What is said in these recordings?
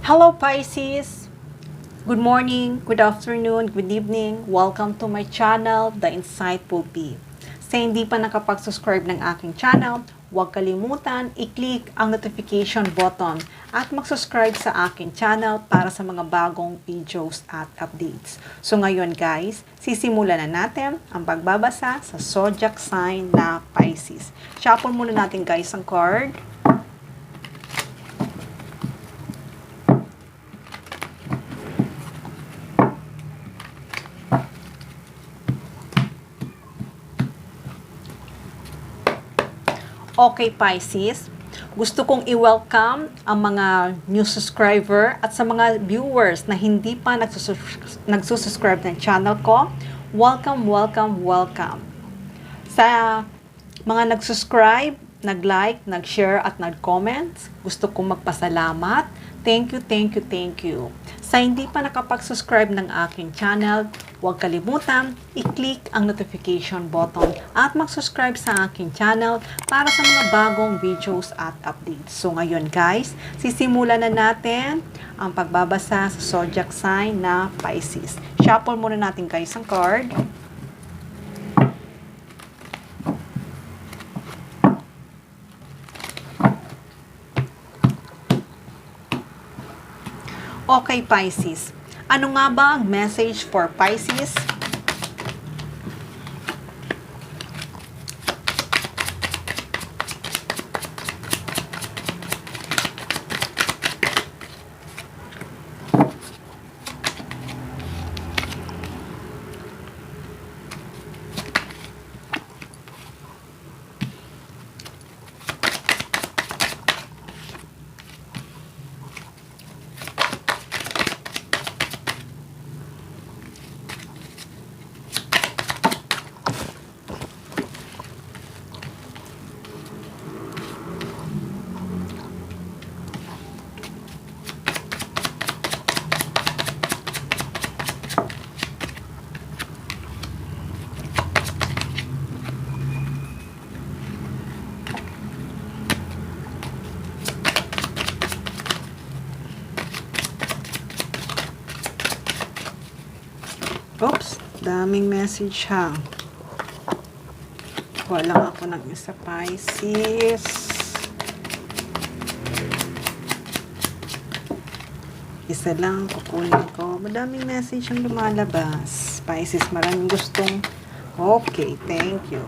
Hello Pisces! Good morning, good afternoon, good evening. Welcome to my channel, The Insightful P. Sa hindi pa nakapag-subscribe ng aking channel, huwag kalimutan i-click ang notification button at mag-subscribe sa aking channel para sa mga bagong videos at updates. So ngayon guys, sisimulan na natin ang pagbabasa sa zodiac sign na Pisces. Shuffle muna natin guys ang card. Okay, Pisces. Gusto kong i-welcome ang mga new subscriber at sa mga viewers na hindi pa nagsusubscribe ng channel ko. Welcome, welcome, welcome. Sa mga nag-subscribe, nag-like, nag-share at nag-comment, gusto kong magpasalamat. Thank you, thank you, thank you. Sa hindi pa nakapag-subscribe ng aking channel, huwag kalimutan i-click ang notification button at mag-subscribe sa aking channel para sa mga bagong videos at updates. So ngayon guys, sisimulan na natin ang pagbabasa sa zodiac sign na Pisces. Shuffle muna natin guys ang card. Okay, Pisces. Ano nga ba ang message for Pisces? Oops, daming message ha. Wala ako ng isa, Pisces. Isa lang kukunin ko. Madaming message ang lumalabas. Pisces, maraming gustong. Okay, thank you.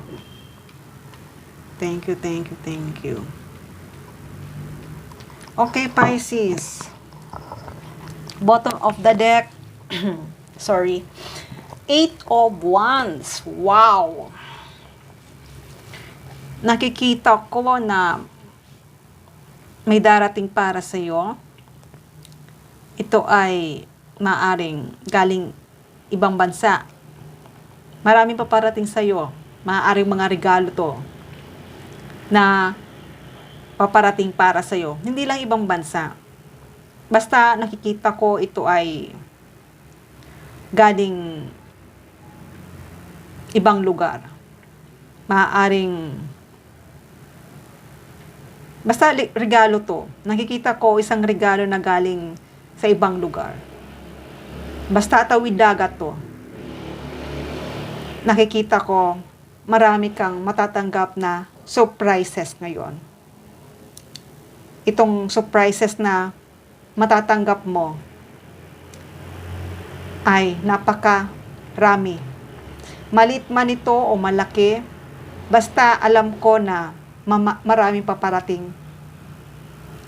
Thank you, thank you, thank you. Okay, Pisces. Bottom of the deck. Sorry. 8 of Wands. Wow! Nakikita ko na may darating para sa iyo. Ito ay maaring galing ibang bansa. Maraming paparating sa iyo. Maaaring mga regalo to na paparating para sa iyo. Hindi lang ibang bansa. Basta nakikita ko ito ay galing ibang lugar. Maaaring basta regalo to. Nakikita ko isang regalo na galing sa ibang lugar. Basta tawid dagat to. Nakikita ko marami kang matatanggap na surprises ngayon. Itong surprises na matatanggap mo ay napakarami. Malit man ito o malaki, basta alam ko na maraming paparating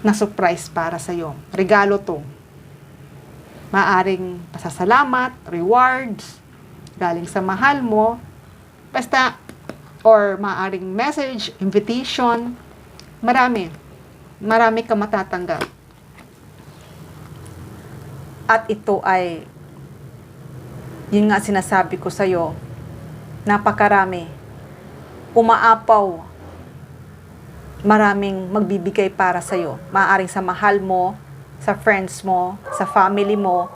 na surprise para sa iyo. Regalo to. Maaring pasasalamat, rewards, galing sa mahal mo, basta, or maaring message, invitation, marami. Marami ka matatanggap. At ito ay, yun nga sinasabi ko sa iyo, napakarami. Umaapaw. Maraming magbibigay para sa iyo. Maaaring sa mahal mo, sa friends mo, sa family mo,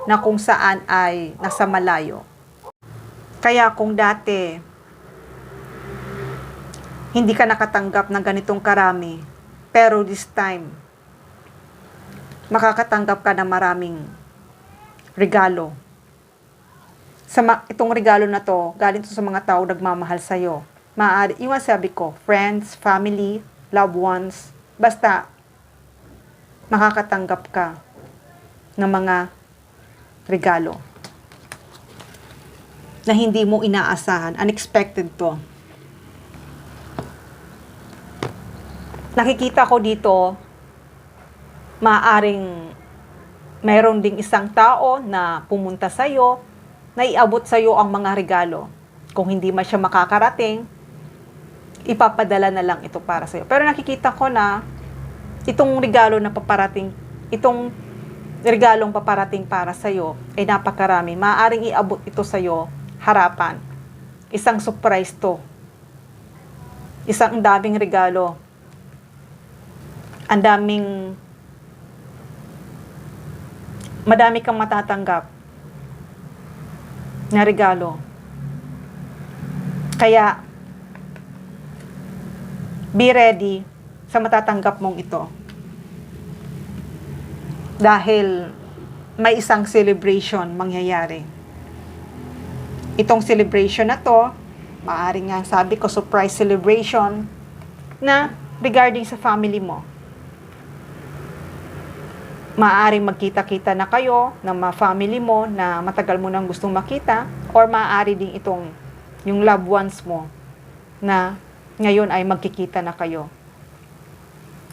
na kung saan ay nasa malayo. Kaya kung dati, hindi ka nakatanggap ng ganitong karami, pero this time, makakatanggap ka ng maraming regalo. Itong regalo na to, galing to sa mga tao nagmamahal sa'yo. Maaari, yung sabi ko, friends, family, loved ones, basta makakatanggap ka ng mga regalo na hindi mo inaasahan. Unexpected to. Nakikita ko dito, maaaring mayroon ding isang tao na pumunta sa'yo, na iabot sa'yo ang mga regalo. Kung hindi man siya makakarating, ipapadala na lang ito para sa'yo. Pero nakikita ko na itong regalong paparating para sa'yo ay napakarami. Maaaring iabot ito sa'yo harapan. Isang surprise to. Isang daming regalo. Madami kang matatanggap na regalo. Kaya, be ready sa matatanggap mong ito. Dahil may isang celebration mangyayari. Itong celebration na to, maaaring nga sabi ko, surprise celebration na regarding sa family mo. Maaaring magkita-kita na kayo ng mga family mo na matagal mo nang gustong makita, or maaari din itong yung loved ones mo na ngayon ay magkikita na kayo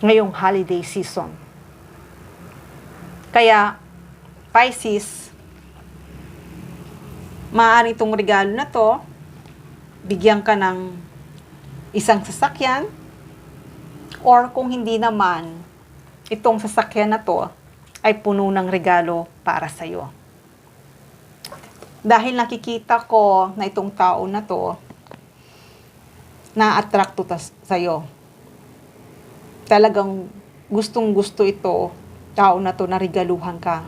ngayong holiday season. Kaya, Pisces, maaari itong regalo na to, bigyan ka ng isang sasakyan, or kung hindi naman, itong sasakyan na to ay puno ng regalo para sa'yo. Dahil nakikita ko na itong tao na to, na-attract to sa'yo. Talagang gustong-gusto ito, tao na to, na regaluhan ka.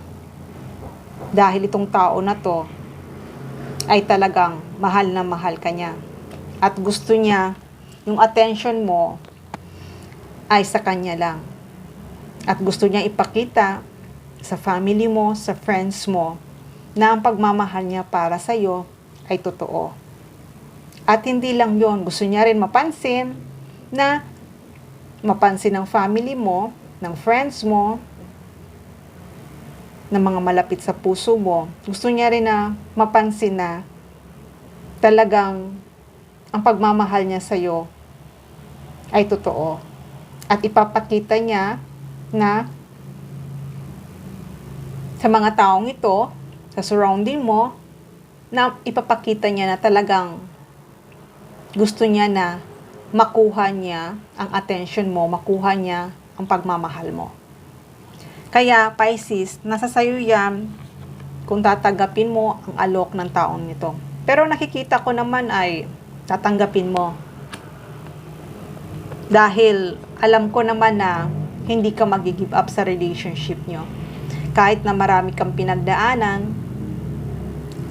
Dahil itong tao na to ay talagang mahal na mahal ka niya. At gusto niya, yung attention mo ay sa kanya lang. At gusto niya ipakita sa family mo, sa friends mo, na ang pagmamahal niya para sa'yo ay totoo. At hindi lang yon, gusto niya rin mapansin ng family mo, ng friends mo, ng mga malapit sa puso mo. Gusto niya rin na mapansin na talagang ang pagmamahal niya sa'yo ay totoo. At ipapakita niya na sa mga taong ito, sa surrounding mo, na ipapakita niya na talagang gusto niya na makuha niya ang attention mo, makuha niya ang pagmamahal mo. Kaya, Pisces, nasa sayo yan kung tatanggapin mo ang alok ng taong ito. Pero nakikita ko naman ay tatanggapin mo. Dahil alam ko naman na hindi ka mag-give up sa relationship nyo. Kahit na marami kang pinagdaanan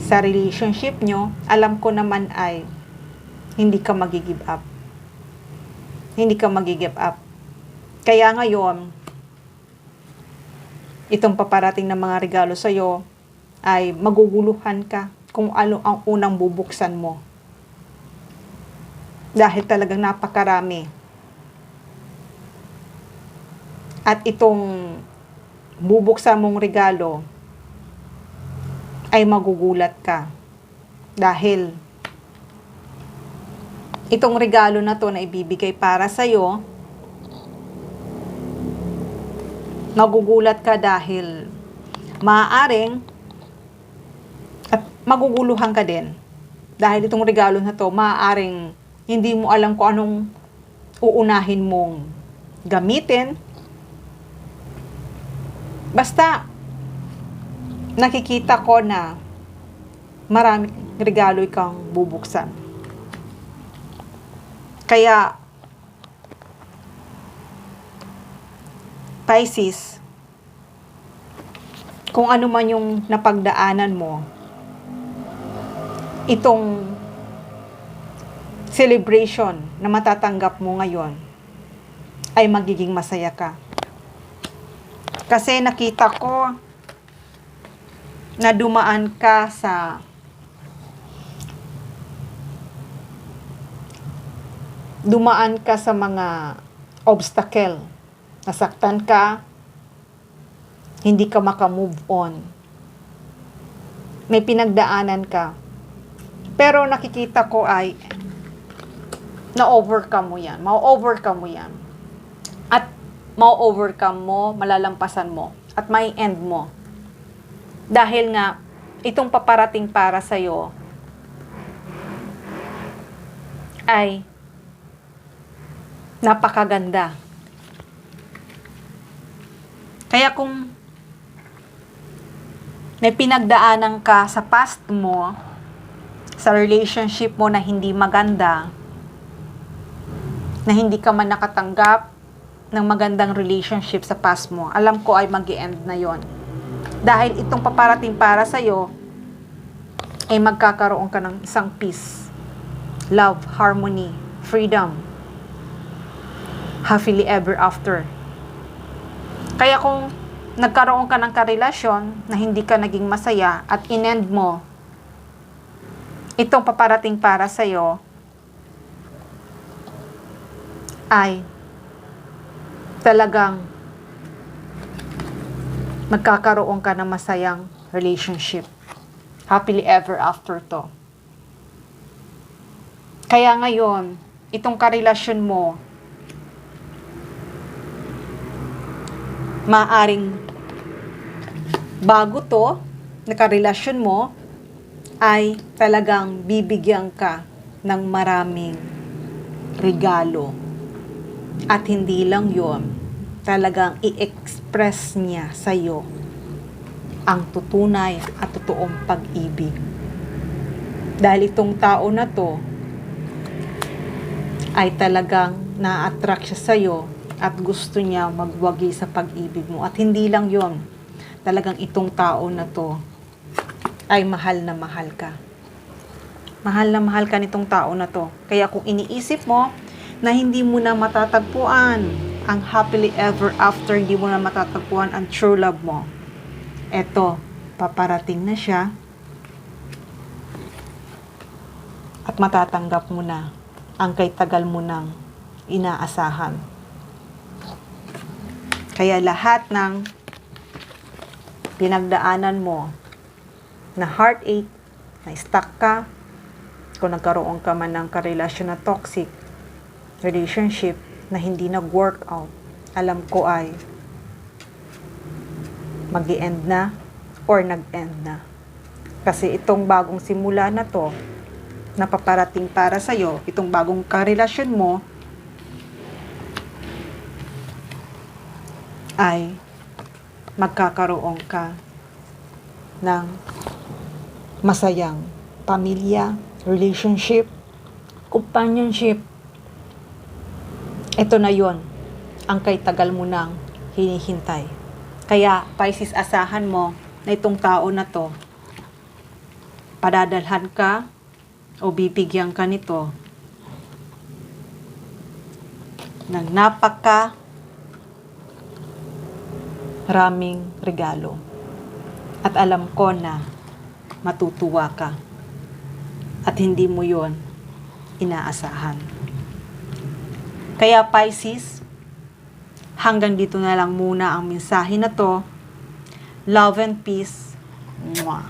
sa relationship nyo, alam ko naman ay hindi ka mag-give up. Hindi ka mag-give up. Kaya ngayon, itong paparating na mga regalo sa'yo ay maguguluhan ka kung ano ang unang bubuksan mo. Dahil talagang napakarami. At itong bubuksan mong regalo ay magugulat ka. Dahil itong regalo na to na ibibigay para sa'yo, magugulat ka dahil maaaring at maguguluhan ka din. Dahil itong regalo na to, maaaring hindi mo alam kung anong uunahin mong gamitin. Basta, nakikita ko na maraming regalo kang bubuksan. Kaya, Pisces, kung ano man yung napagdaanan mo, itong celebration na matatanggap mo ngayon ay magiging masaya ka. Kasi nakita ko na dumaan ka sa mga obstacle. Nasaktan ka, hindi ka maka-move on. May pinagdaanan ka. Pero nakikita ko ay na-overcome mo yan. Ma-overcome mo yan. At ma-overcome mo, malalampasan mo. At may end mo. Dahil nga, itong paparating para sa'yo ay napakaganda. Kaya kung may pinagdaanan ka sa past mo, sa relationship mo na hindi maganda, na hindi ka man nakatanggap ng magandang relationship sa past mo, alam ko ay mag-i-end na yon. Dahil itong paparating para sa'yo, ay magkakaroon ka ng isang peace, love, harmony, freedom, happily ever after. Kaya kung nagkaroon ka ng karelasyon na hindi ka naging masaya at in-end mo, itong paparating para sa'yo ay talagang magkakaroon ka ng masayang relationship. Happily ever after to. Kaya ngayon, itong karelasyon mo, maaring bago to, na karelasyon mo, ay talagang bibigyan ka ng maraming regalo. At hindi lang yon, talagang i-express niya sa'yo ang tutunay at totoong pag-ibig. Dahil itong tao na to ay talagang na-attract siya sa'yo at gusto niya magwagi sa pag-ibig mo. At hindi lang yon, talagang itong tao na to ay mahal na mahal ka. Mahal na mahal ka nitong tao na to. Kaya kung iniisip mo na hindi mo na matatagpuan ang happily ever after, hindi mo na matatagpuan ang true love mo, eto, paparating na siya at matatanggap mo na ang kay tagal mo nang inaasahan. Kaya lahat ng pinagdaanan mo na heartache, na stuck ka, kung nagkaroon ka man ng karelasyon na toxic relationship na hindi nag-work out, alam ko ay mag-i-end na or nag-end na. Kasi itong bagong simula na to, na paparating para sa'yo, itong bagong karelasyon mo, ay magkakaroon ka ng masayang pamilya, relationship, companionship. Ito na yon ang kay tagal mo nang hinihintay. Kaya, Pisces, asahan mo na itong tao na to, padadalhan ka o bibigyan ka nito ng raming regalo. At alam ko na matutuwa ka. At hindi mo yon inaasahan. Kaya Pisces, hanggang dito na lang muna ang mensahe na to. Love and peace. Mwah.